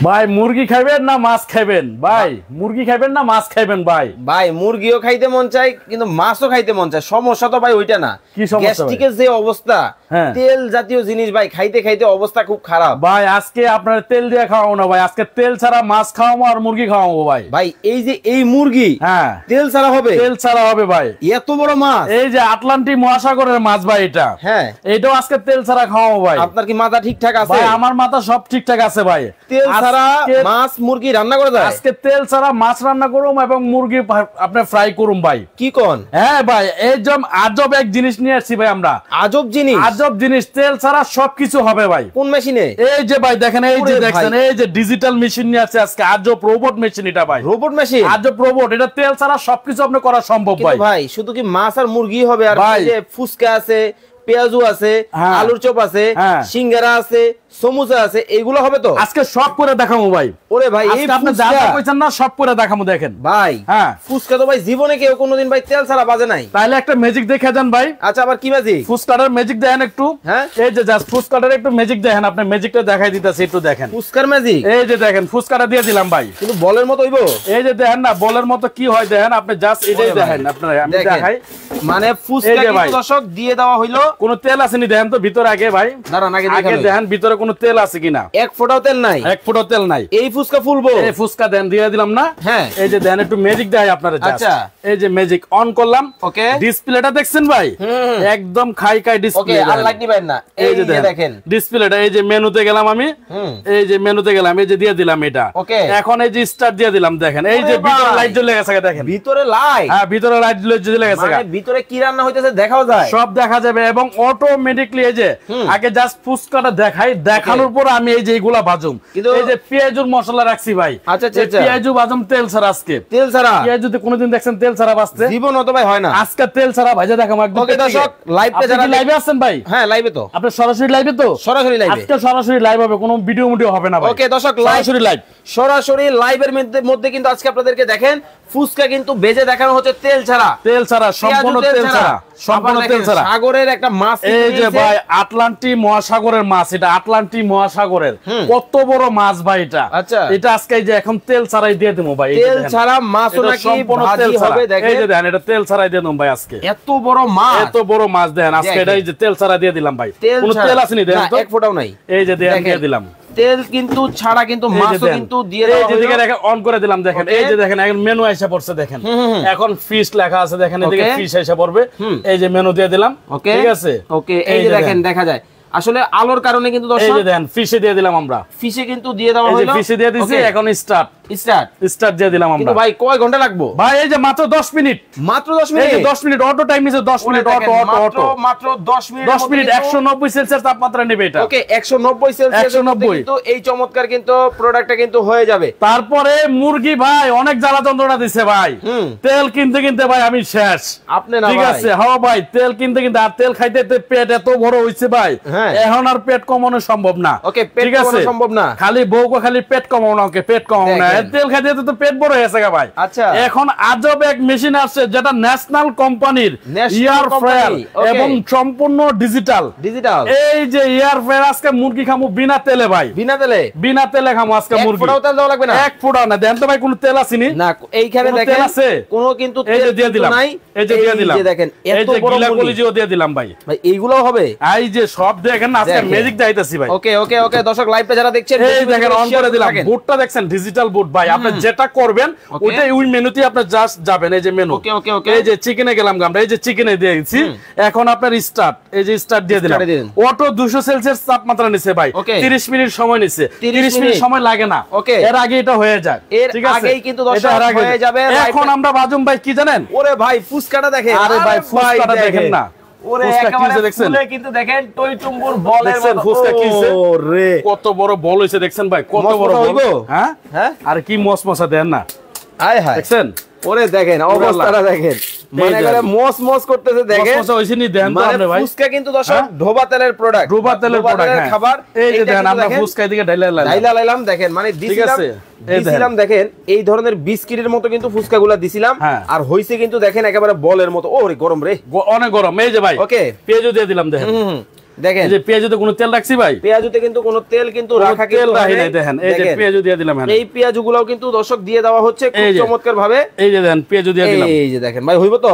ভাই মুরগি খাইবেন না মাছ খাইবেন? ভাই মুরগি খাইবেন না মাছ খাইবেন? ভাই ভাই মুরগিও খাইতে মন চাই কিন্তু মাছও খাইতে মন চায়। সমস্যা তো ভাই ওইটা না, কি সমস্যা? গ্যাস্ট্রিকের যে অবস্থা, তেল জাতীয় জিনিস ভাই খাইতে খাইতে অবস্থা খুব খারাপ। ভাই আজকে আপনার তেল দিয়ে খাওয়াবো না ভাই, আজকে তেল ছাড়া মাছ খাওয়াবো আর মুরগি খাওয়াবো ভাই। ভাই এই যে এই মুরগি তেল ছাড়া হবে? তেল ছাড়া হবে ভাই। এত বড় মাছ, এই যে আটলান্টিক মহাসাগরের মাছ ভাই, এটা এটাও আজকে তেল ছাড়া খাওয়াবো ভাই। আপনার কি মাথা ঠিকঠাক আছে? ভাই আমার মাথা সব ঠিকঠাক আছে ভাই। তেল ছাড়া মাছ মুরগি রান্না করা যায়? আজকে তেল ছাড়া মাছ রান্না করুম এবং মুরগি আপনি ফ্রাই করুম ভাই। কি কোন? হ্যাঁ ভাই, এই যে আজব এক জিনিস নিয়ে আসছি ভাই আমরা। আজব জিনিস? আজব জিনিস, তেল ছাড়া সবকিছু হবে ভাই। কোন মেশিনে? এই যে ভাই দেখেন, এই যে দেখছেন, এই যে ডিজিটাল মেশিন নিয়ে আসছে আজকে। আজব রোবট মেশিন এটা ভাই। Robot machine? আজব রোবট, এটা তেল ছাড়া সবকিছু আপনি করা সম্ভব ভাই। ভাই শুধু কি মাছ আর মুরগি হবে? আর এই যে ফুচকা আছে, পেঁয়াজু আছে, আলুর চপ আছে, সিঙ্গারা আছে, সমুচা আছে, এইগুলো হবে তো? আজকে সব করে দেখাবো ভাই। ওরে ভাই এই আপনি যা যা কইছেন না সব করে দেখাবো। দেখেন ভাই, ফুচকা তো ভাই জীবনে কেউ কোনোদিন ভাই তেল ছাড়া বাজে নাই। তাহলে একটা ম্যাজিক দেখে যান ভাই। আচ্ছা, আবার কি ম্যাজিক? ফুচকাটার ম্যাজিক দেখেন একটু। এই যে জাস্ট ফুচকাটার একটু ম্যাজিক দেখেন, আপনি ম্যাজিকটা দেখাই দিতেছি, একটু দেখেন ফুচকার ম্যাজিক। এই যে দেখেন ফুচকাটা দিয়ে দিলাম ভাই, কিন্তু বলের মতো হইবো? এই যে দেখেন না বলের মতো কি হয় দেখেন, আপনি জাস্ট এটাই দেখেন। আপনারা আমি দেখাই, মানে ফুচকা কিন্তু দর্শক দিয়ে দেওয়া হইলো। কোনো তেল আসেনি দেখেন তো ভিতরে আগে ভাই। দাঁড়ান আগে দেখেন ভিতরে কোনো তেল আছে কিনা। এক ফোঁটাও তেল নাই? এক ফোঁটাও তেল নাই। এই ফুচকা ফুলবো? এই ফুচকা দেন দিয়ে দিলাম না। এই যে দেন একটু ম্যাজিক দেয় আপনারা। আচ্ছা, এই যে ম্যাজিক অন করলাম। ওকে, ডিসপ্লেটা দেখছেন ভাই? একদম খাই ডিসপ্লে। ওকে, আর লাইট নিবেন না। এই যে দেখেন ডিসপ্লেটা। এই যে মেনুতে গেলাম আমি, এই যে মেনুতে গেলাম, এই যে দিয়ে দিলাম এটা। ওকে, এখন এই যে স্টার্ট দিয়ে দিলাম। দেখেন এই যে ভিতরে লাইট জ্বলে গেছে। দেখেন ভিতরে লাইট, হ্যাঁ ভিতরে লাইট জ্বলে গেছে। মানে ভিতরে কি রান্না হইতেছে দেখাও যায়, সব দেখা যাবে এবং অটোমেটিকলি। এই যে আগে জাস্ট ফুচকাটা দেখাই, দেখানোর পর আমি এই যে এইগুলা ভাজুম। এই যে পেঁয়াজুর মশলা রাখছি ভাই। আচ্ছা আচ্ছা, পেঁয়াজু ভাজুম তেল ছাড়া। আজকে তেল ছাড়া পেঁয়াজুতে কোনোদিন দেখছেন তেল ছাড়া ভাজতে? জীবন অত ভাই হয় না। আজকে তেল ছাড়া ভাজা দেখাবো একদম। ওকে দর্শক, লাইভে যারা লাইভে আছেন ভাই? হ্যাঁ লাইভে তো। আপনি সরাসরি লাইভে তো? সরাসরি লাইভে। আজকে সরাসরি লাইভ হবে, কোনো ভিডিও হবে না ভাই। ওকে দর্শক, সরাসরি লাইভ, সরাসরি লাইভের মধ্যে কিন্তু আজকে আপনাদেরকে দেখেন ফুচকা কিন্তু ভেজে দেখানো হচ্ছে তেল ছাড়া। তেল ছাড়া, সম্পূর্ণ তেল ছাড়া, সম্পূর্ণ তেল ছাড়া। সাগরের একটা মাছ, এই যে ভাই আটলান্টিক মহাসাগরের মাছ। এটা আটলান্টিক মহাসাগরের কত বড় মাছ ভাই এটা। আচ্ছা, এটা আজকে যে এখন তেল ছাড়াই দিয়ে দেবো ভাই। তেল ছাড়া মাছ নাকি ভাজি হবে? দেখেন এই যে দেন, এটা তেল ছাড়াই দিয়ে দেবো ভাই আজকে। এত বড় মাছ, এত বড় মাছ দেন আজকে। এটা এই যে তেল ছাড়া দিয়ে দিলাম ভাই। কোনো তেল আসেনি দেন তো? এক ফোঁটাও নাই। এই যে দিয়ে দিলাম তেল কিন্তু ছাড়া, কিন্তু মাছও কিন্তু দিয়ে দেওয়া হলো। এই যে অন করে দিলাম। দেখেন এই যে দেখেন এখন মেনু আইসা পড়ছে। দেখেন এখন ফিশ লেখা আছে। দেখেন এদিকে ফিশ আইসা পড়বে। এই যে মেনু দিয়ে দিলাম। ঠিক আছে, ওকে। এই যে দেখেন দেখা যায় আসলে আলোর কারণে কিন্তু দর্শক, এই যে দেখেন ফিশে দিয়ে দিলাম আমরা। ফিশে কিন্তু দিয়ে দেওয়া হলো। এই যে ফিশে দিয়ে দিয়েছি। এখন স্টার্ট দিয়ে দিলাম আমরা। কিন্তু ভাই কয় ঘন্টা লাগবে ভাই? এই যে মাত্র 10 মিনিট। মাত্র 10 মিনিট? এই যে 10 মিনিট অটো টাইম নিছে। 10 মিনিট অটো মাত্র 10 মিনিট। 10 মিনিট 190 সেলসিয়াস তাপমাত্রা নেবে এটা। ওকে, 190 সেলসিয়াস কিন্তু এই চমৎকার কিন্তু প্রোডাক্টটা কিন্তু হয়ে যাবে। তারপরে মুরগি ভাই অনেক জ্বালা যন্ত্রণা দিছে ভাই। তেল কিনতে ভাই আমি শেষ। আপনি না? ঠিক আছে, হ্যাঁ ভাই তেল কিনতে আর তেল খাইতে পেট এত বড় হইছে ভাই, এখন আর পেট কমানো সম্ভব না। ওকে, পেট কমানো সম্ভব না। খালি বউকে খালি পেট কমানো, ওকে পেট কমানো না। তেল খাইতে তো পেট বড় হয়ে গেছে ভাই। আচ্ছা, এখন আজব এক মেশিন আসছে যেটা ন্যাশনাল কোম্পানির এয়ার ফ্রায়ার এবং সম্পূর্ণ ডিজিটাল। এই যে এয়ার ফ্রায়ার আজকে মুরগি খামু বিনা তেলে ভাই। বিনা তেলে খামু আজকে মুরগি। এক ফোঁটাও তেল দেওয়া লাগবে না। এক ফোঁটাও না। দেন তো ভাই কোনো তেল আসেনি না। এইখানে দেখেন তেল আছে কোনো, কিন্তু তেল দিয়ে দিলাম। এই যে দিয়ে দিলাম। দেখেন এত বড় কলিজিও দিয়ে দিলাম ভাই। ভাই এইগুলো হবে? এই যে সব দেখেন আজকে ম্যাজিক দেখাইতাছি ভাই। ওকে ওকে ওকে দর্শক, লাইভটা যারা দেখছেন এই দেখেন অন করে দিলাম। বোর্ডটা দেখছেন ডিজিটাল বোর্ড ভাই। আপনি যেটা করবেন ওইটাই ওই মেনুতে আপনি জাস্ট যাবেন। এই যে মেনু। ওকে ওকে ওকে, এই যে চিকেনে গেলাম আমরা। এই যে চিকেনে দিয়েছি। এখন আপনার স্টার্ট, এই যে স্টার্ট দিয়ে দিলাম। অটো 200 সেলসিয়াস তাপমাত্রা নিছে ভাই। 30 মিনিট সময় নিছে। 30 মিনিট সময় লাগে না। ওকে, এর আগে এটা হয়ে যায়। ঠিক আছে, আগেই কিন্তু দর্শক হয়ে যাবে। এখন আমরা বাজুম ভাই কি জানেন? ওরে ভাই ফুচকাটা দেখেন। আরে ভাই ফুচকাটা দেখেন না। ওরে একেবারে ফুলে কিন্তু দেখেন টই টুম্বুর বলের মতো। ফুচকা কিছে ওরে কত বড় বল হইছে দেখছেন ভাই, কত বড় বল। হ্যাঁ হ্যাঁ, আর কি মসমসা দেন না। আয় হায় দেখছেন, ওরে দেখেন অবস্থাটা দেখেন, মানে করে মস মস করতেছে। দেখেন মস হইছে নি দেন তো আপনি ভাই। ফুচকা কিন্তু দর্শক ঢোবা তেলের প্রোডাক্ট, ঢোবা তেলের প্রোডাক্ট খাবার। এই যে দেখেন আমরা ফুচকা এদিকে ঢাইলাম। দেখেন মানে দিছিলাম দেখেন এই ধরনের বিস্কিটের মতো কিন্তু ফুচকাগুলা দিছিলাম। আর হইছে কিন্তু দেখেন একেবারে বলের মতো। ওরে গরম রে, অনেক গরম। এই যে ভাই ওকে পেঁয়াজও দিয়ে দিলাম। দেখেন দেখেন এই যে পেঁয়াজুতে কোনো তেল রাখছি ভাই, পেঁয়াজুতে কিন্তু কোনো তেল কিন্তু রাখা কিন্তু নাই। দেখেন এই যে পেঁয়াজু দিয়ে দিলাম, এই পেঁয়াজুগুলোও কিন্তু দর্শক দিয়ে দেওয়া হচ্ছে খুব চমৎকার ভাবে। এই যে দেখেন পেঁয়াজু দিয়ে দিলাম, এই যে দেখেন ভাই হইব তো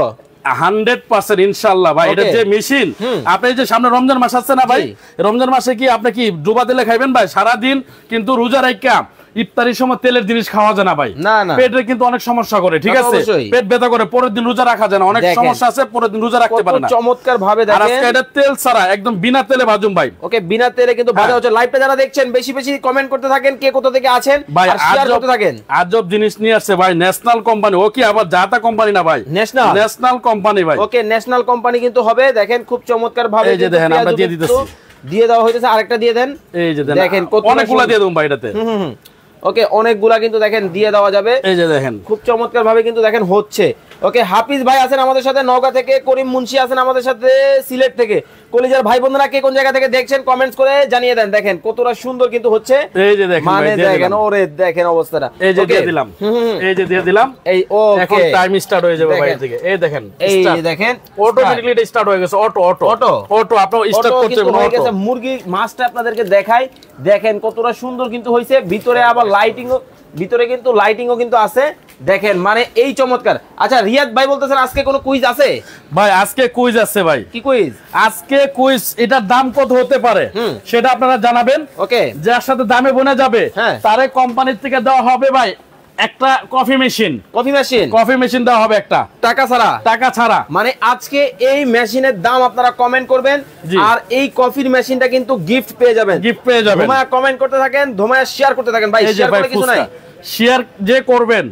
100% ইনশাআল্লাহ ভাই। এটা যে মেশিন, আপনি যে সামনে রমজান মাস আছে না ভাই, রমজান মাসে কি আপনি কি ডুবা তেলে খাইবেন ভাই? সারা দিন কিন্তু রোজা রাখা ইফতারির সময় তেলের জিনিস খাওয়া যায় না ভাই, পেটে কিন্তু অনেক সমস্যা করে, ঠিক আছে, পেট ব্যথা করে, পরের দিন রোজা রাখা যায় না, অনেক সমস্যা আছে, পরের দিন রোজা রাখতে পারে না। চমৎকার ভাবে দেখেন, আর আজকে এটা তেল ছাড়া একদম বিনা তেলে ভাজুম ভাই। ওকে, বিনা তেলে কিন্তু ভাজা হচ্ছে। লাইভটা যারা দেখছেন বেশি বেশি কমেন্ট করতে থাকেন, কে কোথা থেকে আছেন ভাই, আর শেয়ার করতে থাকেন। আজব জিনিস নিয়ে আসছে ভাই, ন্যাশনাল কোম্পানি। ও কি আবার জাতা কোম্পানি না ভাই, ন্যাশনাল কোম্পানি ভাই। ওকে, ন্যাশনাল কোম্পানি কিন্তু হবে। দেখেন খুব চমৎকার ভাবে এই যে দেখেন আমরা দিয়ে দিতেছি, দিয়ে দেওয়া হয়েছে। আরেকটা দিয়ে দেন, এই যে দেখেন অনেকগুলা দিয়ে দেব ভাই এটাতে। ওকে, অনেকগুলা কিন্তু দেখেন দিয়ে দেওয়া যাবে। এই যে দেখেন খুব চমৎকার ভাবে কিন্তু দেখেন হচ্ছে। ওকে, হাফিজ ভাই আছেন আমাদের সাথে নওগাঁ থেকে, করিম মুন্সি আছেন আমাদের সাথে সিলেট থেকে। কলিজার ভাই বোনেরা কে কোন জায়গা থেকে দেখছেন কমেন্টস করে জানিয়ে দেন। দেখেন কতটা সুন্দর কিন্তু হচ্ছে, এই যে দেখেন মানে দেখেন ওরে দেখেন অবস্থাটা। এই যে দিয়ে দিলাম, এই যে দিয়ে দিলাম, এই এখন টাইম স্টার্ট হয়ে যাবে ভাই থেকে। এই দেখেন, এই যে দেখেন অটোমেটিক্যালি এটা স্টার্ট হয়ে গেছে, অটো আপনি স্টার্ট করতে হয়ে গেছে। মুরগি মাছটা আপনাদেরকে দেখাই, দেখেন কতটা সুন্দর কিন্তু হইছে। ভিতরে আবার লাইটিংও, ভিতরে কিন্তু লাইটিংও কিন্তু আছে, দেখেন মানে এই চমৎকার। আচ্ছা রিয়াদ ভাই বলতেছেন আজকে কোনো কুইজ আছে ভাই? আজকে কুইজ আছে ভাই। কি কুইজ? আজকে কুইজ, এটার দাম কত হতে পারে সেটা আপনারা জানাবেন। ওকে, যার সাথে দামে বনে যাবে তারে কোম্পানির থেকে দেওয়া হবে ভাই একটা কফি মেশিন দেওয়া হবে একটা, টাকা ছাড়া। মানে আজকে এই মেশিনের দাম আপনারা কমেন্ট করবেন, আর এই কফির মেশিনটা কিন্তু গিফট পেয়ে যাবেন। ধোমায়া কমেন্ট করতে থাকেন, ধোমায়া শেয়ার করতে থাকেন ভাই। শেয়ার করে কিছু নাই, শেয়ার যে করবেন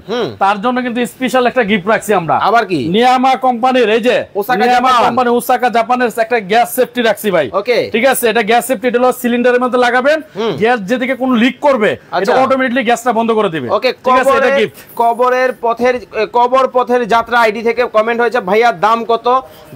তার জন্য কিন্তু স্পেশাল একটা গিফট রাখছি আমরা। আবার কি? নিয়ামা কোম্পানির, এই যে নিয়ামা কোম্পানি ওসাকা জাপানের একটা গ্যাস সেফটি রাখছি ভাই। ওকে, ঠিক আছে, এটা গ্যাস সেফটি হলো সিলিন্ডারের মধ্যে লাগাবেন, গ্যাস যেদিকে কোনো লিক করবে এটা অটোমেটিক্যালি গ্যাসটা বন্ধ করে দিবে। ওকে, ঠিক আছে, এটা গিফট। কবর পথের যাত্রা আইডি থেকে কমেন্ট হয়েছে ভাইয়া দাম কত?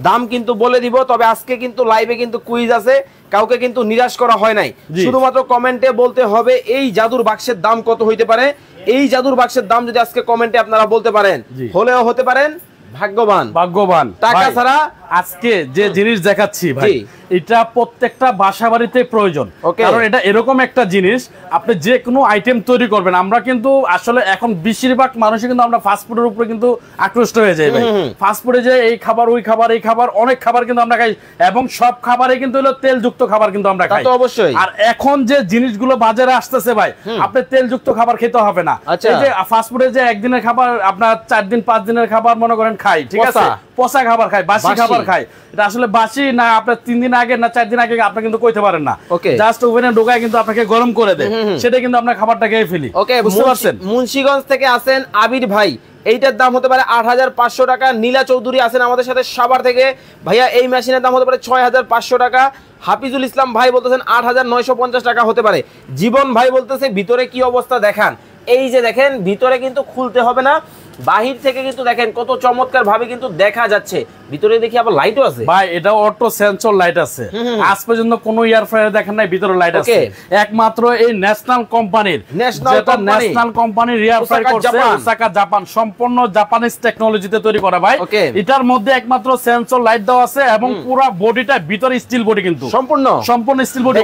দাম কিন্তু বলে দিব, তবে আজকে কিন্তু লাইভে কিন্তু কুইজ আছে, কাউকে কিন্তু নিরাশ করা হয় নাই। শুধুমাত্র কমেন্টে বলতে হবে এই জাদুর বাক্সের দাম কত হইতে পারে। এই জাদুর বাক্সের দাম যদি আজকে কমেন্টে আপনারা বলতে পারেন, হলেও হতে পারেন ভাগ্যবান। টাকা ছাড়া আজকে যে জিনিস দেখাচ্ছি ভাই, এটা প্রত্যেকটা বাসা বাড়িতে প্রয়োজন। কারণ এটা এরকম একটা জিনিস, আপনি যে কোনো আইটেম তৈরি করবেন। আমরা কিন্তু আসলে এখন বেশিরভাগ মানুষই কিন্তু আমরা ফাস্টফুডের উপরে কিন্তু আকৃষ্ট হয়ে যাই ভাই। ফাস্টফুডে যে এই খাবার ওই খাবার এই খাবার অনেক খাবার কিন্তু আমরা খাই, এবং সব খাবারে কিন্তু হলো তেলযুক্ত খাবার কিন্তু আমরা খাই। অবশ্যই। আর এখন যে জিনিসগুলো বাজারে আসতেছে ভাই, আপনি তেলযুক্ত খাবার খেতে হবে না। এই যে ফাস্টফুডে যে একদিনের খাবার আপনার 4 দিন 5 দিনের খাবার মনে করেন খাই, ঠিক আছে, পচা খাবার খাই, বাসি খাবার খাই। এটা আসলে বাসি না আপনার 3 দিন আগে না 4 দিন আগে আপনি কিন্তু কইতে পারেন না। জাস্ট ওভেনে ঢোকায় কিন্তু আপনাকে গরম করে দেয়, সেটা কিন্তু আপনার খাবারটা খেয়ে ফেলি। ওকে, বুঝতে পারছেন? মুন্সিগঞ্জ থেকে আসেন আবির ভাই, এইটার দাম হতে পারে 8500 টাকা। নীলা চৌধুরী আছেন আমাদের সাথে সাভার থেকে, ভাইয়া এই মেশিনের দাম হতে পারে 6500 টাকা। হাফিজুল ইসলাম ভাই বলতেছেন 8950 টাকা হতে পারে। জীবন ভাই বলতেছে ভিতরে কি অবস্থা দেখান। এই যে দেখেন ভিতরে কিন্তু খুলতে হবে না, বাহির থেকে কিন্তু দেখেন কত চমৎকার ভাবে কিন্তু দেখা যাচ্ছে। ভিতরে দেখি আবার লাইটও আছে ভাই, এটা অটো সেন্সর লাইট আছে। আজ পর্যন্ত কোনো এয়ার ফ্রায়ার দেখেন নাই ভিতরে লাইট আছে, একমাত্র এই ন্যাশনাল কোম্পানির, যেটা ন্যাশনাল কোম্পানির এয়ার ফ্রায়ার করছে ওসাকা জাপান, সম্পূর্ণ জাপানিজ টেকনোলজিতে তৈরি করা ভাই। এটার মধ্যে একমাত্র সেন্সর লাইট দেওয়া আছে, এবং পুরো বডিটা ভিতরে স্টিল বডি, কিন্তু সম্পূর্ণ স্টিল বডি।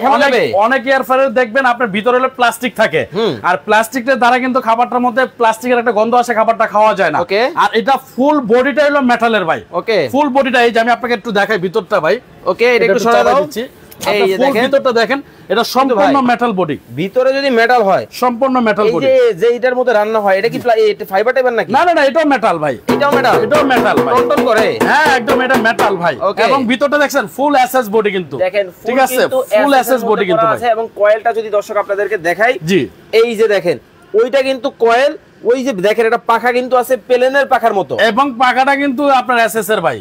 অনেক এয়ার ফ্রায়ার দেখবেন আপনার ভিতরে হলো প্লাস্টিক থাকে, আর প্লাস্টিকের দ্বারা কিন্তু খাবারটার মধ্যে প্লাস্টিকের একটা গন্ধ আসে, খাবারটা খাওয়া যায় না। আর এটা ফুল বডিটা হলো মেটালের ভাই। ওকে, ফুল বডিটা এই যে আমি আপনাকে একটু দেখাই ভিতরটা ভাই। ওকে, এটা একটু সরাই দাও। এই যে দেখেন ভিতরটা দেখেন, এটা সম্পূর্ণ মেটাল বডি। ভিতরে যদি মেটাল হয়, সম্পূর্ণ মেটাল বডি। এই যে এটার মধ্যে রান্না হয়, এটা কি ফাইবার টাইপের নাকি? না, এটাও মেটাল ভাই, এটাও মেটাল ভাই, টনটন করে। হ্যাঁ, একদম এটা মেটাল ভাই। এবং ভিতরটা দেখছেন ফুল এসএস বডি কিন্তু, দেখেন ঠিক আছে, ফুল এসএস বডি কিন্তু ভাই। এবং কয়েলটা যদি দর্শক আপনাদেরকে দেখাই, জি এই যে দেখেন ওইটা কিন্তু কয়েল, ওই যে দেখেন এটা পাখা কিন্তু আছে প্লেনের পাখার মতো, এবং পাখাটা কিন্তু আপনার এসএস এর ভাই,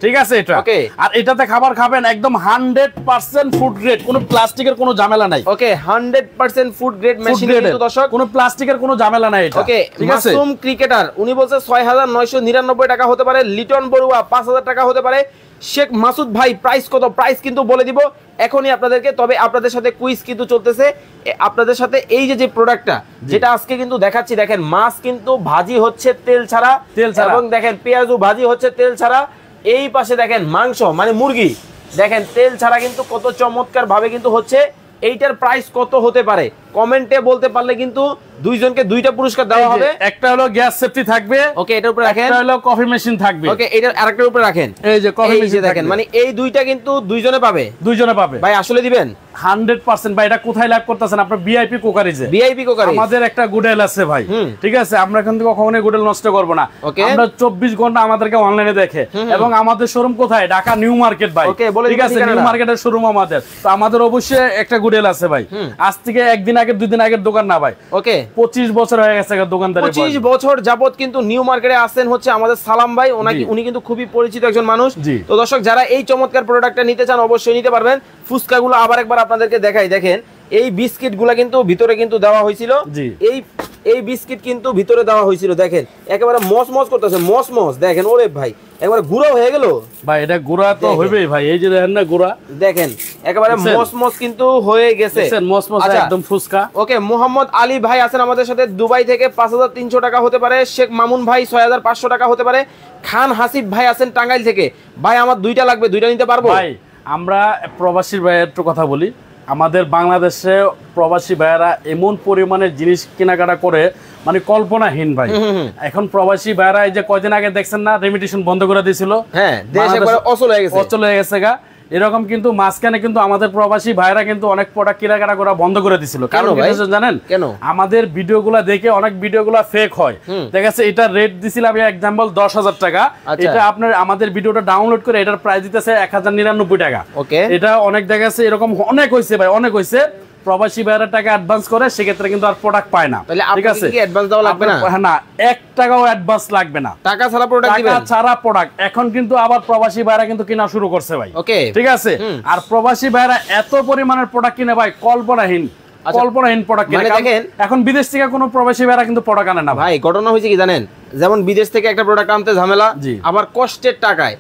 ঠিক আছে এটা। আর এটাতে খাবার খাবেন একদম 100% ফুড গ্রেড, কোনো প্লাস্টিকের কোনো ঝামেলা নাই। ওকে, 100% ফুড গ্রেড মেশিন কিন্তু দর্শক, কোনো প্লাস্টিকের কোনো ঝামেলা নাই এটা। ওকে, ঠিক আছে। মাসুম ক্রিকেটার উনি বলছে 6999 টাকা হতে পারে। লিটন বড়ুয়া 5000 টাকা হতে পারে। শেখ মাসুদ ভাই প্রাইস কত? প্রাইস কিন্তু বলে দিব এখনই আপনাদেরকে। তবে আপনাদের সাথে কুইজ কিন্তু চলতেছে, আপনাদের সাথে এই যে প্রোডাক্টটা যেটা আজকে কিন্তু দেখাচ্ছি, দেখেন মাছ কিন্তু ভাজি হচ্ছে তেল ছাড়া, এবং দেখেন পেঁয়াজও ভাজি হচ্ছে তেল ছাড়া। এই পাশে দেখেন মাংস মানে মুরগি, দেখেন তেল ছাড়া কিন্তু কত চমৎকার ভাবে কিন্তু হচ্ছে। এইটার প্রাইস কত হতে পারে কমেন্টে বলতে পারলে কিন্তু দুইজনকে দুইটা পুরস্কার দেওয়া হবে। একটা হলো গ্যাস সেফটি থাকবে, ওকে, এটার উপরে রাখেন। একটা হলো কফি মেশিন থাকবে, ওকে, এটার আরেকটার উপরে রাখেন। এই যে কফি মেশিন দেখেন, মানে এই দুইটা কিন্তু দুইজনে পাবে, দুইজনে পাবে। ভাই আসলে দিবেন 100% ভাই। এটা কোথায় লাইভ করতেছেন আপনার? ভিআইপি কোকারিজে। ভিআইপি কোকারিজ আমাদের একটা গুডেল আছে ভাই, ঠিক আছে? আমরা এখান থেকে কখনোই গুডেল নষ্ট করব না। আমরা 24 ঘন্টা আমাদেরকে অনলাইনে দেখে, এবং আমাদের শোরুম কোথায়? ঢাকা নিউ মার্কেট ভাই, ঠিক আছে? নিউ মার্কেটের শোরুম আমাদের। তো আমাদের অবশ্যই একটা গুডেল আছে ভাই। আজ থেকে একদিন আগে দুই দিন আগের দোকান না ভাই, ওকে, 25 বছর হয়ে গেছে দোকানদার। 25 বছর যাবত কিন্তু নিউ মার্কেটে আসেন হচ্ছে আমাদের সালাম ভাই। উনি কিন্তু খুবই পরিচিত একজন মানুষ। তো দর্শক যারা এই চমৎকার প্রোডাক্টটা নিতে চান অবশ্যই নিতে পারবেন। ফুচকাগুলো আবার একবার আপনাদেরকে দেখাই, দেখেন এই বিস্কিটগুলো কিন্তু ভিতরে কিন্তু দেওয়া হয়েছিল। এই বিস্কিট কিন্তু ভিতরে দেওয়া হয়েছিল, দেখেন একেবারে মস করতেছে, মস দেখেন। ওরে ভাই একবারে গুঁড়া হয়ে গেল ভাই। এটা গুঁড়া তো হইবেই ভাই, এই যে দেখেন না গুঁড়া, দেখেন একেবারে মস কিন্তু হয়ে গেছে, মস একদম ফুচকা। ওকে, মোহাম্মদ আলী ভাই আছেন আমাদের সাথে দুবাই থেকে, 5300 টাকা হতে পারে। শেখ মামুন ভাই 6500 টাকা হতে পারে। খান হাসিব ভাই আছেন টাঙ্গাইল থেকে, ভাই আমার দুইটা লাগবে, দুইটা নিতে পারবো ভাই? আমরা প্রবাসী ভাইয়ের একটু কথা বলি। আমাদের বাংলাদেশে প্রবাসী ভাইয়েরা এমন পরিমাণের জিনিস কেনাকাটা করে, মানে কল্পনাহীন ভাই। এখন প্রবাসী ভাইয়েরা এই যে কয়দিন আগে দেখছেন না, রেমিটেশন বন্ধ করে দিয়েছিল, হ্যাঁ, দেশ একবারে অচল হয়ে গেছে গা। এরকম কিন্তু মাঝখানে কিন্তু আমাদের প্রবাসী ভাইরা কিন্তু অনেক প্রোডাক্ট কেনাকাটা করা বন্ধ করে দিছিল। কারণ জানেন কেন? আমাদের ভিডিওগুলো দেখে অনেক ভিডিওগুলো ফেক হয়। দেখা যাচ্ছে এটা রেট দিছিলাম এক্সাম্পল 10,000 টাকা, এটা আপনার আমাদের ভিডিওটা ডাউনলোড করে এটার প্রাইস দিতেছে 1099 টাকা। এটা অনেক দেখা যাচ্ছে এরকম অনেক হইছে ভাই, অনেক হইছে। প্রবাসী ভাইরা টাকা অ্যাডভান্স করে, সেক্ষেত্রে কিন্তু আর প্রোডাক্ট পায় না। ঠিক আছে, কি অ্যাডভান্স দেওয়া লাগবে না? না, 1 টাকাও অ্যাডভান্স লাগবে না। টাকা ছাড়া প্রোডাক্ট দিবেন, টাকা ছাড়া প্রোডাক্ট। এখন কিন্তু আবার প্রবাসী ভাইরা কিন্তু কিনা শুরু করছে ভাই, ওকে, ঠিক আছে? আর প্রবাসী ভাইরা এত পরিমাণের প্রোডাক্ট কিনে ভাই, কল্পনাহীন প্রোডাক্ট কিনে। দেখেন এখন বিদেশ থেকে কোনো প্রবাসী ভাইরা কিন্তু প্রোডাক্ট আনে না ভাই। ঘটনা হয়েছে কি জানেন? যেমন বিদেশ থেকে একটা প্রোডাক্ট আনতে ঝামেলা, আবার কষ্টের টাকায়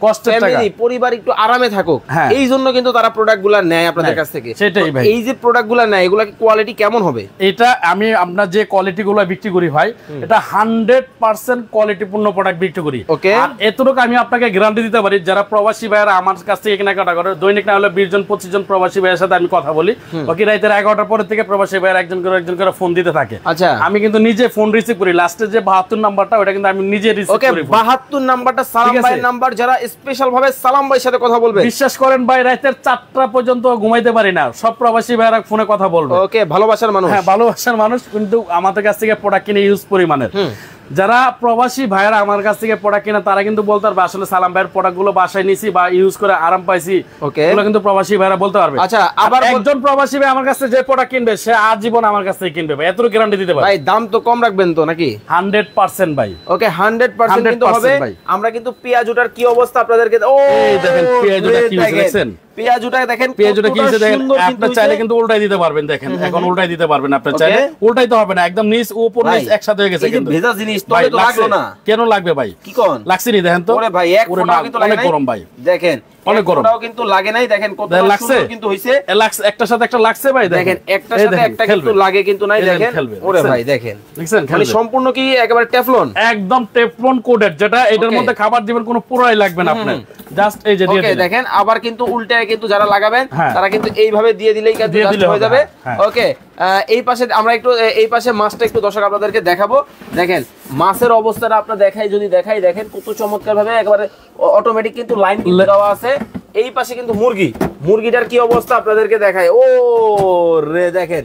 পরিবার একটু আরামে থাকুক, এই জন্য কিন্তু তারা প্রোডাক্টগুলো নেয় আপনাদের কাছ থেকে। সেটাই ভাই। এই যে প্রোডাক্টগুলো নেয়, এগুলা কি কোয়ালিটি কেমন হবে? এটা আমি আপনার যে কোয়ালিটিগুলো বিক্রি করি ভাই, এটা 100% কোয়ালিটিপূর্ণ প্রোডাক্ট বিক্রি করি। ওকে, আর এতটুকু আমি আপনাকে গ্যারান্টি দিতে পারি, যারা প্রবাসী ভাইরা আমার কাছ থেকে কেনাকাটা করে, দৈনিক না হলে 20 জন 25 জন প্রবাসী ভাইয়ের সাথে আমি কথা বলি। ওকে, রাতের 11টার পরে থেকে প্রবাসী ভাইরা একজন করে ফোন দিতে থাকে। আচ্ছা, আমি কিন্তু নিজে ফোন রিসিভ করি। লাস্টে যে 72 নাম্বারটা, ওটা কিন্তু আমি নিজে রিসিভ করি। 72 নাম্বারটা সালাম ভাইয়ের নাম্বার, যারা স্পেশাল ভাবে সালাম ভাইয়ের সাথে কথা বলবে, বিশ্বাস করেন ভাই, রাতের 4টা পর্যন্ত ঘুমাইতে পারি না, সব প্রবাসী ভাইরা ফোনে কথা বলবে। ওকে, ভালোবাসার মানুষ। হ্যাঁ, ভালোবাসার মানুষ, কিন্তু আমাদের কাছ থেকে প্রোডাক্ট কিনে ইউজ পরিমাণের। যারা প্রবাসী ভাইরা আমার কাছ থেকে প্রোডাক্ট কিনা, তারা কিন্তু বলতে পারবে আসলে সালাম ভাইয়ের প্রোডাক্টগুলো বাসায় নিছি বা ইউজ করে আরাম পাইছি। ওকে, এগুলো কিন্তু প্রবাসী ভাইরা বলতে পারবে। আচ্ছা, আবার একজন প্রবাসী ভাই আমার কাছ থেকে যে প্রোডাক্ট কিনবে, সে আজীবন আমার কাছ থেকে কিনবে ভাই, এত গ্যারান্টি দিতে পারি। ভাই দাম তো কম রাখবেন তো নাকি? 100% ভাই। ওকে, 100% কিন্তু হবে। আমরা কিন্তু পেঁয়াজুটার কি অবস্থা আপনাদেরকে, ও দেখেন পেঁয়াজুটা কি দেখেন, পেঁয়াজুটা দেখেন, পেঁয়াজুটা কি দেখেন। আপনি চাইলে কিন্তু উল্টাই দিতে পারবেন, দেখেন এখন উল্টাই দিতে পারবেন। আপনি চাইলে উল্টাইতে হবে না, একদম নিচ উপর নিচ একসাথে হয়ে গেছে। কিন্তু ভেজা জিনিস তবে তো লাগলো না। কেন লাগবে ভাই? কি কোন লাগছে নি দেখেন তো। ওরে ভাই, এক ফোঁটাও কিন্তু লাগে নাই। অনেক গরম ভাই, দেখেন অনেক গরম, ফোঁটাও কিন্তু লাগে নাই। দেখেন কত সুন্দর কিন্তু হইছে। একটার সাথে একটা লাগছে ভাই, দেখেন একটার সাথে একটা কিন্তু লাগে কিন্তু নাই। দেখেন ওরে ভাই, দেখেন দেখছেন, মানে সম্পূর্ণ কি একেবারে টেফলন, একদম টেফলন কোটেড, যেটা এটার মধ্যে খাবার দিবেন কোনো পুরাই লাগবে না আপনার, জাস্ট এই যে দিয়ে দিলেন। দেখেন আবার কিন্তু উল্টায় কিন্তু যারা লাগাবেন, তারা কিন্তু এইভাবে দিয়ে দিলেই কাজ হয়ে যাবে। ওকে, এই পাশে আমরা একটু এই পাশে মাছটা একটু দর্শক আপনাদেরকে দেখাবো। দেখেন মাছের অবস্থাটা আপনারা দেখাই, দেখেন কত চমৎকার ভাবে একেবারে অটোমেটিক কিন্তু লাইন দেওয়া আছে। এই পাশে কিন্তু মুরগিটার কি অবস্থা আপনাদেরকে দেখায়। ও রে, দেখেন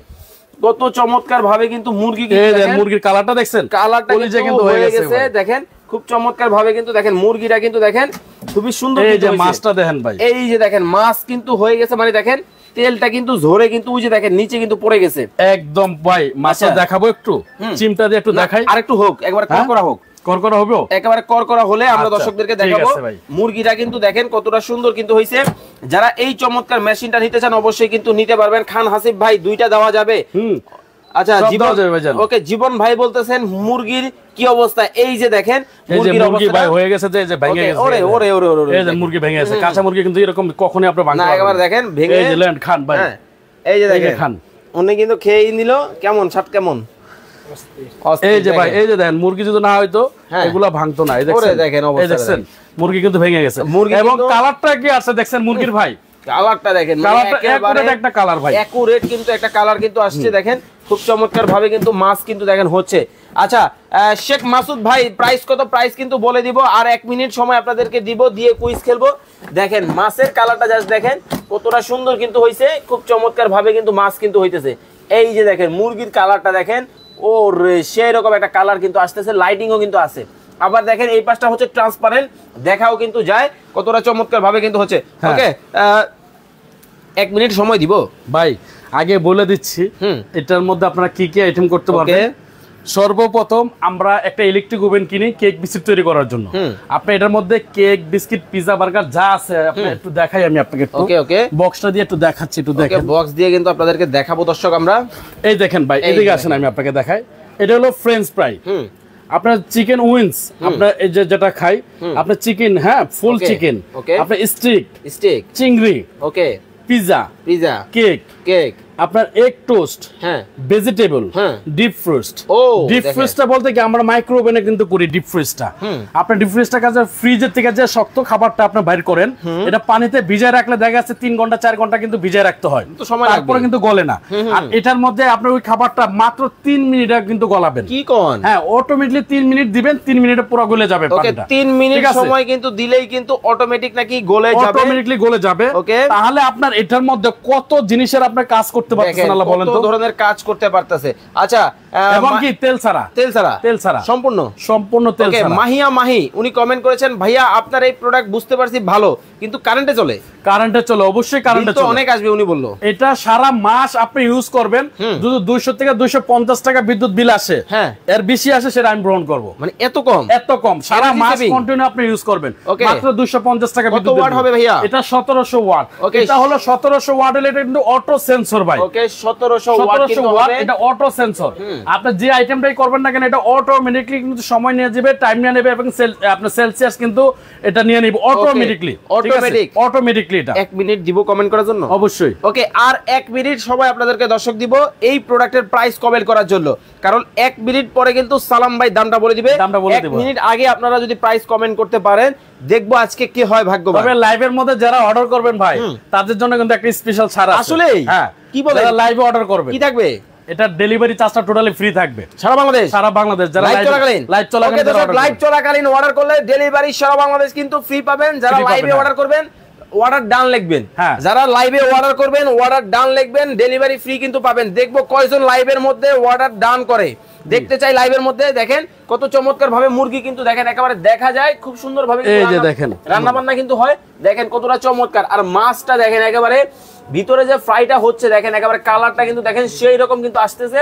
কত চমৎকার ভাবে কিন্তু মুরগির কালারটা দেখছেন, কালারটা কিন্তু হয়ে গেছে। দেখেন খুব চমৎকার ভাবে কিন্তু দেখেন মুরগিটা কিন্তু দেখেন খুবই সুন্দর। এই যে মাছটা দেখেন ভাই, এই যে দেখেন মাছ কিন্তু হয়ে গেছে, মানে দেখেন তেলটা কিন্তু ঝরে কিন্তু ওই যে দেখেন নিচে কিন্তু পড়ে গেছে একদম। ভাই মাছটা দেখাবো একটু, চিমটা দিয়ে একটু দেখাই, আর একটু হোক, একবার করা হোক, করকরা হবে, একেবারে করকরা হলে আমরা দর্শকদেরকে দেখাবো। মুরগিটা কিন্তু দেখেন কতটা সুন্দর কিন্তু হইছে। যারা এই চমৎকার মেশিনটা নিতে চান অবশ্যই কিন্তু নিতে পারবেন। খান হাসিব ভাই, দুইটা দেওয়া যাবে। আচ্ছা, ওকে, জীবন ভাই বলতেছেন মুরগির কি অবস্থা? এই যে দেখেন মুরগি ভাই হয়ে গেছে, যে ভেঙে গেছে। ওরে ওরে ওরে ওরে, এই যে মুরগি ভেঙে গেছে। কাঁচা মুরগি কিন্তু এরকম কখনোই আপনি ভাঙতে পারবেন না, একবার দেখেন ভেঙে। এই যে ল্যান্ড খান ভাই, এই যে দেখেন খান, উনি কিন্তু খেয়েই নিল। কেমন স্বাদ, কেমন? এই যে ভাই, এই যে দেখেন মুরগি যদি না হয়তো এগুলা ভাঙতো না। এই দেখেন, এই দেখছেন মুরগি কিন্তু ভেঙে গেছে। এবং কালারটা কি আছে দেখছেন মুরগির ভাই, কালারটা দেখেন, একটা কালার ভাই, একুরেট কিন্তু একটা কালার কিন্তু আসছে দেখেন, খুব চমৎকার ভাবে কিন্তু মাছ কিন্তু দেখেন হচ্ছে। আচ্ছা শেখ মাসুদ ভাই প্রাইস কত, প্রাইস কিন্তু বলে দিব, আর 1 মিনিট সময় আপনাদেরকে দিব, দিয়ে কুইজ খেলবো। দেখেন মাছের কালারটা জাস্ট দেখেন কতটা সুন্দর কিন্তু হইছে, খুব চমৎকার ভাবে কিন্তু মাছ কিন্তু হইতেছে। এই যে দেখেন মুরগির কালারটা দেখেন, ও সেই রকম একটা কালার কিন্তু আসতেছে, লাইটিংও কিন্তু আছে। আবার দেখেন এই পাশটা হচ্ছে ট্রান্সপারেন্ট, দেখাও কিন্তু যায় কতটা চমৎকার ভাবে কিন্তু হচ্ছে। ওকে 1 মিনিট সময় দিব ভাই, আগে বলে দিচ্ছি এটার মধ্যে আপনারা কি কি আইটেম করতে পারবেন। সর্বপ্রথম আমরা একটা ইলেকট্রিক ওভেন কিনি কেক বিস্কিট তৈরি করার জন্য। আপনি এটার মধ্যে কেক বিস্কিট পিজা বার্গার যা আছে আপনি একটু দেখাই, আমি আপনাকে ওকে বক্সটা দিয়ে একটু দেখাচ্ছি, একটু দেখেন। বক্স দিয়ে কিন্তু আপনাদেরকে দেখাবো দর্শক আমরা। এই দেখেন ভাই, এদিকে আসেন আমি আপনাকে দেখাই। এটা হলো ফ্রেঞ্চ ফ্রাই, আপনার চিকেন উইংস, আপনার এই যে যেটা খাই আপনার চিকেন, হ্যাঁ ফুল চিকেন, আপনার স্টিক চিংড়ি, ওকে পিজা কেক আপনার এগ টোস্ট, হ্যাঁ ভেজিটেবল, ডিপ ফ্রোস্ট। ডিপ ফ্রোস্টটা বলতে কি আমরা মাইক্রো ওভেনে কিন্তু করি ডিপ ফ্রোস্টটা। আপনি ডিপ ফ্রোস্টটা কাছে ফ্রিজের থেকে যে শক্ত খাবারটা আপনি বাইর করেন, এটা পানিতে ভিজায় রাখলে দেখা যাচ্ছে 3 ঘন্টা 4 ঘন্টা কিন্তু ভিজায় রাখতে হয়, তারপরে কিন্তু গলে না। আর এটার মধ্যে আপনি ওই খাবারটা মাত্র 3 মিনিটে কিন্তু গলাবেন। কি কোন? হ্যাঁ অটোমেটিকলি 3 মিনিট দিবেন, 3 মিনিটে পুরো গলে যাবে পানিটা। 3 মিনিট সময় কিন্তু দিলেই কিন্তু অটোমেটিক নাকি গলে যাবে, অটোমেটিকলি গলে যাবে। তাহলে আপনার এটার মধ্যে কত জিনিসের আপনি কাজ করতে পারছেন আল্লাহ বলেন, কত ধরনের কাজ করতে পারতেছে। আচ্ছা এবং কি তেল ছাড়া সম্পূর্ণ তেল ছাড়া। মাহিয়া মাহি উনি কমেন্ট করেছেন, ভাইয়া আপনার এই প্রোডাক্ট বুঝতে পারছি ভালো, কিন্তু কারেন্টে চলে? অবশ্যই কারেন্টে চলে, অনেক আসবে উনি বললো। এটা সারা মাস আপনি ইউজ করবেন, যদি 200 থেকে 250 টাকা বিদ্যুৎ বিল আসে, হ্যাঁ এর বেশি আসে সেটা আমি গ্রহণ করব। মানে এত কম সারা মাস কন্টিনিউ আপনি ইউজ করবেন, মাত্র 250 টাকা বিদ্যুৎ বিল। কত ওয়াট হবে ভাইয়া? এটা 1700 ওয়াট। এটা হলো 1700 ওয়াট, হলে এটা কিন্তু অটো সেন্সর ভাই। ওকে 1700 ওয়াট কিন্তু হবে, এটা অটো সেন্সর। আপনি যে আইটেমটাই করবেন না কেন এটা অটোমেটিক্যালি কিন্তু সময় নিয়ে যাবে, টাইম নিয়ে নেবে, এবং আপনার সেলসিয়াস কিন্তু এটা নিয়ে নেবে অটোমেটিক্যালি। এটা 1 মিনিট দিব কমেন্ট করার জন্য অবশ্যই। ওকে আর 1 মিনিট সময় আপনাদেরকে দর্শক দিব এই প্রোডাক্টের প্রাইস কমেন্ট করার জন্য, কারণ 1 মিনিট পরে কিন্তু সালাম ভাই দামটা বলে দিবে। 1 মিনিট আগে আপনারা যদি প্রাইস কমেন্ট করতে পারেন, দেখবো আজকে কি হয় ভাগ্যবান। তবে লাইভের মধ্যে যারা অর্ডার করবেন ভাই, তাদের জন্য কিন্তু একটা স্পেশাল ছাড় আছে। আসলে হ্যাঁ কি বলেন, যারা লাইভে অর্ডার করবে কি থাকবে? এটা ডেলিভারি চার্জটা টোটালি ফ্রি থাকবে সারা বাংলাদেশ। যারা লাইভ চলাকালীন অর্ডার করলে ডেলিভারি সারা বাংলাদেশ কিন্তু ফ্রি পাবেন। যারা লাইভে অর্ডার করবেন অর্ডার ডান লিখবেন, যারা লাইভে অর্ডার করবেন অর্ডার ডান লিখবেন, ডেলিভারি ফ্রি কিন্তু পাবেন। দেখবো কয়জন লাইভের মধ্যে অর্ডার ডান করে, দেখতে চাই লাইভের মধ্যে। দেখেন কত চমৎকার ভাবে মুরগি কিন্তু দেখেন একেবারে দেখা যায়, খুব সুন্দর ভাবে রান্না বান্না কিন্তু হয়, দেখেন কতটা চমৎকার। আর মাছটা দেখেন একেবারে ভিতরে যে ফ্রাইটা হচ্ছে দেখেন একেবারে কালারটা কিন্তু দেখেন সেই রকম কিন্তু আসতেছে,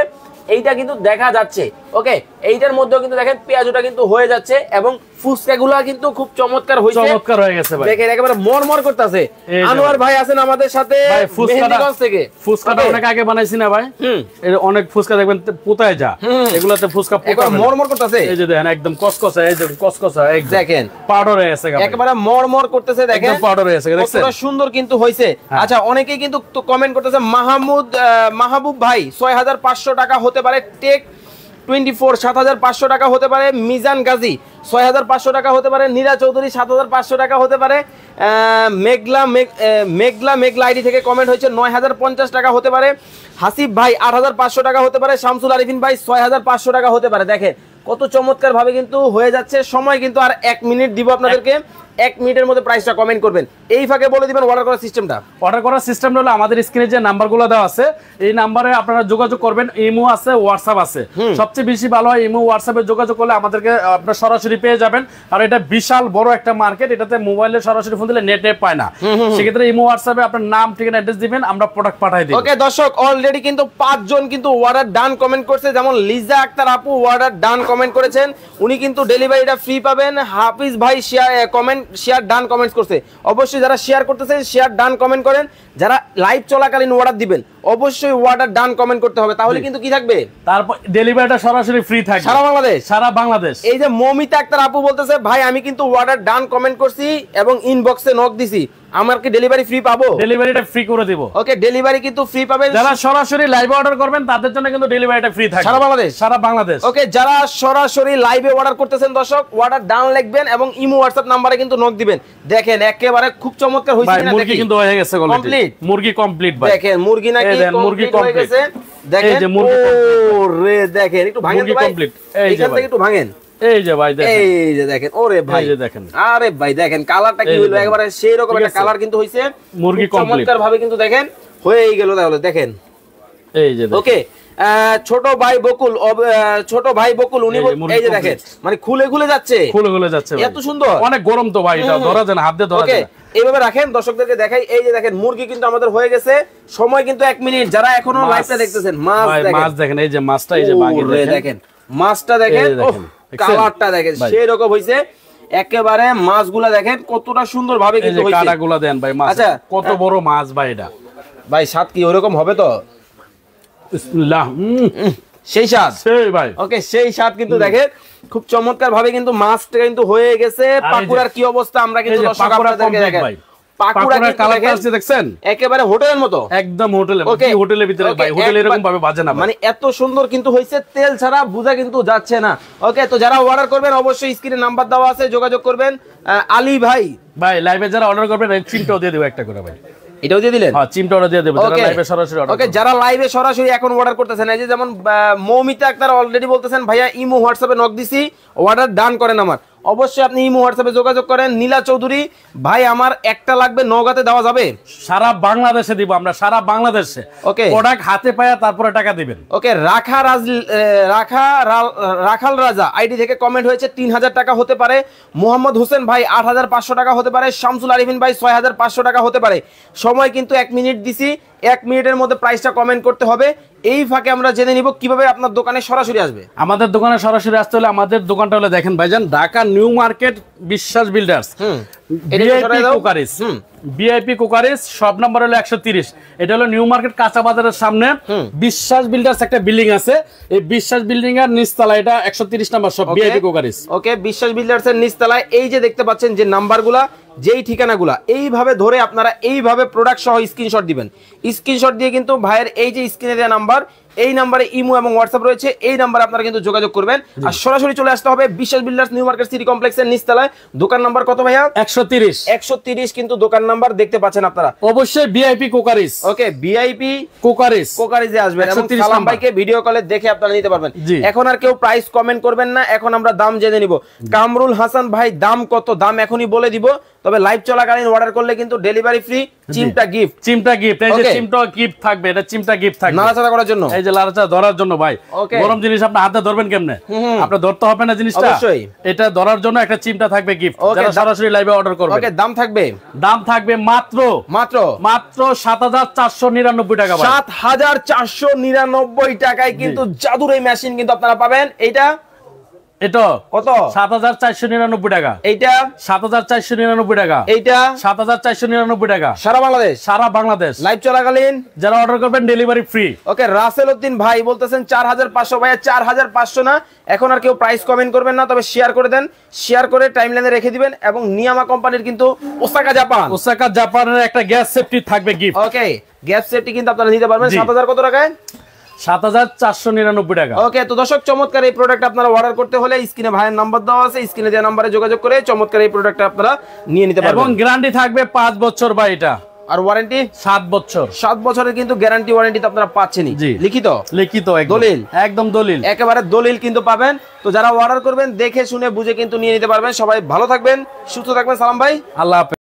এইটা কিন্তু দেখা যাচ্ছে। ওকে এইটার মধ্যেও কিন্তু দেখেন পেঁয়াজটা কিন্তু হয়ে যাচ্ছে, এবং ফুচকাগুলা কিন্তু খুব চমৎকার হয়ে গেছে ভাই, দেখেন একেবারে মরমর করতেছে। আনোয়ার ভাই আছেন আমাদের সাথে মেহেন্দিগঞ্জ থেকে। ফুচকাটা অনেক আগে বানাইছি না ভাই, এর অনেক ফুচকা দেখবেন পোতায় যা, এগুলাতে ফুচকা একবার মরমর করতেছে। এই যে দেখেন একদম কসকসা, এই যে কসকসা দেখেন পাউডার হয়ে গেছে, একেবারে মরমর করতেছে, দেখেন একদম পাউডার হয়ে গেছে, দেখছেন কতটা সুন্দর কিন্তু হইছে। আচ্ছা অনেকেই কিন্তু কমেন্ট করতেছে, মাহবুব ভাই 6500 টাকা হতে পারে, টেক 24 7500 টাকা হতে পারে, মিজান গাজী 6500 টাকা হতে পারে, নীরা চৌধুরী 7500 টাকা হতে পারে, মেঘলা আইডি থেকে কমেন্ট হয়েছে 9050 টাকা হতে পারে, হাসিব ভাই 8500 টাকা হতে পারে, শামসুল আরিফিন ভাই 6500 টাকা হতে পারে। দেখেন কত চমৎকার ভাবে কিন্তু হয়ে যাচ্ছে। সময় কিন্তু আর 1 মিনিট দিব আপনাদেরকে, 1 মিনিটের মধ্যে প্রাইসটা কমেন্ট করবেন। এই ফাঁকে বলে দিবেন অর্ডার করার সিস্টেমটা। অর্ডার করার সিস্টেমটা হলো আমাদের স্ক্রিনে যে নাম্বারগুলো দেওয়া আছে এই নাম্বারে আপনারা যোগাযোগ করবেন। ইমো আছে, হোয়াটসঅ্যাপ আছে, সবচেয়ে বেশি ভালো হয় ইমো হোয়াটসঅ্যাপে যোগাযোগ করলে আমাদেরকে আপনারা সরাসরি পেয়ে যাবেন। আর এটা বিশাল বড় একটা মার্কেট, এটাতে মোবাইলে সরাসরি ফোন দিলে নেটে পায় না, সেক্ষেত্রে ইমো হোয়াটসঅ্যাপে আপনার নাম ঠিকানা অ্যাড্রেস দিবেন, আমরা প্রোডাক্ট পাঠাই দিই। ওকে দর্শক অলরেডি কিন্তু 5 জন কিন্তু অর্ডার ডান কমেন্ট করছে, যেমন লিজা আক্তার আপু অর্ডার ডান কমেন্ট করেছেন, উনি কিন্তু ডেলিভারিটা ফ্রি পাবেন। হাফিজ ভাই শেয়ার ডান কমেন্টস করছে, অবশ্যই যারা শেয়ার করতেছেন শেয়ার ডান কমেন্ট করেন। যারা লাইভ চলাকালীন অর্ডার দিবেন অবশ্যই অর্ডার ডান কমেন্ট করতে হবে, তাহলে কিন্তু কি থাকবে, তারপর ডেলিভারিটা সরাসরি ফ্রি থাকবে সারা বাংলাদেশ। এই যে মমিতা আক্তার আপু বলতেছে, ভাই আমি কিন্তু অর্ডার ডান কমেন্ট করছি এবং ইনবক্সে নক দিছি, আমার কি ডেলিভারি ফ্রি পাবো? ডেলিভারিটা ফ্রি করে দেব। ওকে, ডেলিভারি কিন্তু ফ্রি পাবেন। যারা সরাসরি লাইভে অর্ডার করবেন তাদের জন্য কিন্তু ডেলিভারিটা ফ্রি থাকবে সারা বাংলাদেশ। সারা বাংলাদেশ। ওকে, যারা সরাসরি লাইভে অর্ডার করতেছেন দর্শক, অর্ডার ডাউন লিখবেন এবং ইমো হোয়াটসঅ্যাপ নম্বরে কিন্তু নক দিবেন। দেখেন একেবারে খুব চমৎকার হইছে না? মুরগি কিন্তু হয়ে গেছে কমপ্লিট, মুরগি কমপ্লিট ভাই। দেখেন মুরগি নাকি মুরগি হয়ে গেছে। দেখেন এই যে মুরগি ওরে দেখেন, একটু ভাঙেন তো ভাই, এইখান থেকে একটু ভাঙেন। এই যে ভাই দেখেন, এই যে দেখেন, ওরে ভাই এই যে দেখেন, আরে ভাই দেখেন কালারটা কি হলো, একবারে সেই রকম একটা কালার কিন্তু হইছে। মুরগি কমপ্লিট চমৎকার ভাবে কিন্তু দেখেন হয়েই গেল। তাহলে দেখেন এই যে ওকে, ছোট ভাই বকুল উনি এই যে দেখেন মানে খুলে খুলে যাচ্ছে, এত সুন্দর, অনেক গরম তো ভাই, এটা ধরা যায় না, হাত দিয়ে ধরা যায় না। এইভাবে রাখেন, দর্শকদেরকে দেখাই। এই যে দেখেন মুরগি কিন্তু আমাদের হয়ে গেছে, সময় কিন্তু 1 মিনিট। যারা এখনো লাইভটা দেখতেছেন, মাছ দেখেন, এই যে মাছটা, এই যে দেখেন মাছটা দেখেন, কালারটা দেখেন সেই রকম হইছে। একেবারে মাছগুলা দেখেন কতটা সুন্দর ভাবে কিন্তু হইছে। কাটাগুলা দেন ভাই, মাছ কত বড় মাছ ভাই, এটা ভাই স্বাদ কি ওরকম হবে তো? বিসমিল্লাহ, সেই স্বাদ, সেই ভাই। ওকে, সেই স্বাদ কিন্তু দেখেন খুব চমৎকার ভাবে কিন্তু মাছটা কিন্তু হয়ে গেছে। পাকুড়ার কি অবস্থা আমরা কিন্তু দর্শক আপনাদেরকে দেখাই। পাকুড়া কালারটা দেখছেন একেবারে হোটেলের মতো, একদম হোটেলের ভিতরে ভাই, হোটেল এরকম ভাবে বাজে না মানে এত সুন্দর কিন্তু হইছে, তেল ছাড়া বুঝা কিন্তু যাচ্ছে না। ওকে, তো যারা অর্ডার করবেন অবশ্যই স্ক্রিনে নাম্বার দেওয়া আছে, যোগাযোগ করবেন। আলী ভাই লাইভে যারা অর্ডার করবেন চিমটাও দিয়ে দেব একটা করে ভাই, এটাও দিয়ে দিলেন? হ্যাঁ, চিমটা অর্ডার দিয়ে দেব যারা লাইভে সরাসরি অর্ডার। ওকে, যারা লাইভে সরাসরি এখন অর্ডার করতেছেন, এই যে যেমন মৌমিতা আক্তার অলরেডি বলতেছেন ভাইয়া ইমো হোয়াটসঅ্যাপে নক দিছি, অর্ডার ডান করেন আমার। অবশ্যই আপনি ইমো হোয়াটসঅ্যাপে যোগাযোগ করেন। নীলা চৌধুরী ভাই আমার একটা লাগবে, নওগাঁতে দেওয়া যাবে? সারা বাংলাদেশে দিব আমরা, সারা বাংলাদেশে। ওকে, প্রোডাক্ট হাতে পায়া তারপরে টাকা দিবেন। ওকে, রাখাল রাজা আইডি থেকে কমেন্ট হয়েছে 3000 টাকা হতে পারে। মোহাম্মদ হোসেন ভাই 8500 টাকা হতে পারে। শামসুল আরিফিন ভাই 6500 টাকা হতে পারে। সময় কিন্তু 1 মিনিট দিছি, 1 মিনিটের মধ্যে প্রাইসটা কমেন্ট করতে হবে। এই ফাঁকে আমরা জেনে নিব কিভাবে আপনার দোকানে সরাসরি আসবে। আমাদের দোকানে সরাসরি আসতে হলে আমাদের দোকানটা হলো দেখেন ভাইজান, ঢাকা নিউ মার্কেট বিশ্বাস builders, VIP cookeries, shop number হলো 130। এটা হলো নিউ মার্কেট কাঁচা বাজারের সামনে বিশ্বাস বিল্ডার্স একটা বিল্ডিং আছে, এই বিশ্বাস বিল্ডিং এর নিচতলা, এটা 130 নাম্বার শপ ভিআইপি কুকারিস। ওকে, বিশ্বাস বিল্ডার্স এর নিচতলায় এই যে দেখতে পাচ্ছেন যে নাম্বারগুলা, যেই ঠিকানাগুলা এইভাবে ধরে আপনারা এইভাবে প্রোডাক্ট সহ স্ক্রিনশট দিবেন। স্ক্রিনশট দিয়ে কিন্তু ভাইয়ের এই যে স্ক্রিনে দেওয়া নাম্বার, এই নাম্বারে ইমো এবং হোয়াটসঅ্যাপ রয়েছে, এই নাম্বারে আপনারা কিন্তু যোগাযোগ করবেন। আর সরাসরি চলে আসতে হবে বিশ্বাস বিল্ডার্স নিউ মার্কেট সিটি কমপ্লেক্সের নিচতলায়। দোকান নাম্বার কত ভাইয়া? 130 কিন্তু দোকান নাম্বার দেখতে পাচ্ছেন আপনারা। অবশ্যই ভিআইপি কুকারিস। ওকে, ভিআইপি কুকারিসে আসবেন এবং সালাম ভাইকে ভিডিও কলে দেখে আপনারা নিতে পারবেন। এখন আর কেউ প্রাইস কমেন্ট করবেন না, এখন আমরা দাম জেনে নিব। কামরুল হাসান ভাই দাম কত? দাম এখনই বলে দিব, তবে লাইভ চলাকালীন অর্ডার করলে কিন্তু ডেলিভারি ফ্রি, চিমটা গিফট। এই যে চিমটা গিফট থাকবে, এটা চিমটা গিফট থাকবে নাড়াচাড়া করার জন্য, এই যে নাড়াচাড়া ধরার জন্য ভাই। গরম জিনিস আপনি হাতে ধরবেন কেমনে? আপনি ধরতে হবে না জিনিসটা, অবশ্যই এটা ধরার জন্য একটা চিমটা থাকবে গিফট, যারা সরাসরি লাইভে অর্ডার করবে। ওকে, দাম থাকবে মাত্র 7499 টাকা ভাই। 7499 টাকায় কিন্তু জাদুর এই মেশিন কিন্তু আপনারা পাবেন। এইটা কত? 7499 টাকা। এইটা 7499 টাকা। এইটা 7499 টাকা। সারা বাংলাদেশ লাইভ চলাকালীন যারা অর্ডার করবেন ডেলিভারি ফ্রি। ওকে, রাসেল উদ্দিন ভাই বলতেছেন 4500 ভাইয়া। 4500 না, এখন আর কেউ প্রাইস কমেন্ট করবেন না, তবে শেয়ার করে দেন, শেয়ার করে টাইমলাইনে রেখে দিবেন। এবং নিয়ামা কোম্পানির কিন্তু ওসাকা জাপানের একটা গ্যাস সেফটি থাকবে গিফট। ওকে, গ্যাস সেফটি কিন্তু আপনারা নিতে পারবেন 7000 কত টাকায়? 7499 টাকা। ওকে, তো দর্শক চমৎকার এই প্রোডাক্ট আপনারা অর্ডার করতে হলে স্ক্রিনে ভাইয়ের নাম্বার দেওয়া আছে, স্ক্রিনে দেওয়া নম্বরে যোগাযোগ করে চমৎকার এই প্রোডাক্ট আপনারা নিয়ে নিতে পারবেন। এবং গ্যারান্টি থাকবে 5 বছর ভাই, এটা আর ওয়ারেন্টি 7 বছর। 7 বছরের কিন্তু গ্যারান্টি ওয়ারেন্টি তো আপনারা পাচ্ছেনই, লিখিত দলিল, একদম দলিল, একেবারে দলিল কিন্তু পাবেন। তো যারা অর্ডার করবেন দেখে শুনে বুঝে কিন্তু নিয়ে নিতে পারবেন। সবাই ভালো থাকবেন, সুস্থ থাকবেন। সালাম ভাই, আল্লাহ হাফেজ।